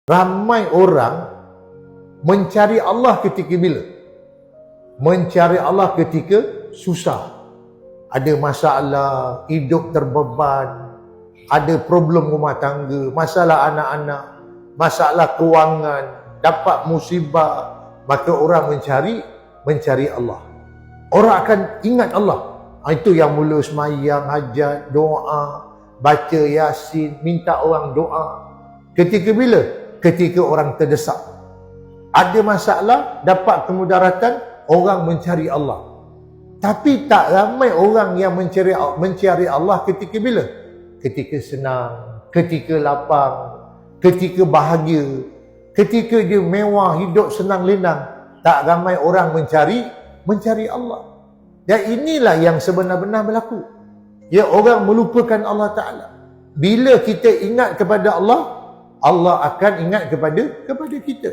Ramai orang mencari Allah ketika bila? Mencari Allah ketika susah. Ada masalah, hidup terbeban, ada problem rumah tangga, masalah anak-anak, masalah kewangan, dapat musibah, maka orang mencari Allah. Orang akan ingat Allah. Itu yang mula semayang, hajat, doa, baca Yasin, minta orang doa. Ketika bila? Ketika orang terdesak. Ada masalah, dapat kemudaratan, orang mencari Allah. Tapi tak ramai orang yang mencari Allah ketika bila? Ketika senang, ketika lapang, ketika bahagia, ketika dia mewah, hidup senang lenang. Tak ramai orang mencari Allah. Dan inilah yang sebenar-benar berlaku. Ya, orang melupakan Allah Ta'ala. Bila kita ingat kepada Allah, Allah akan ingat kepada kita.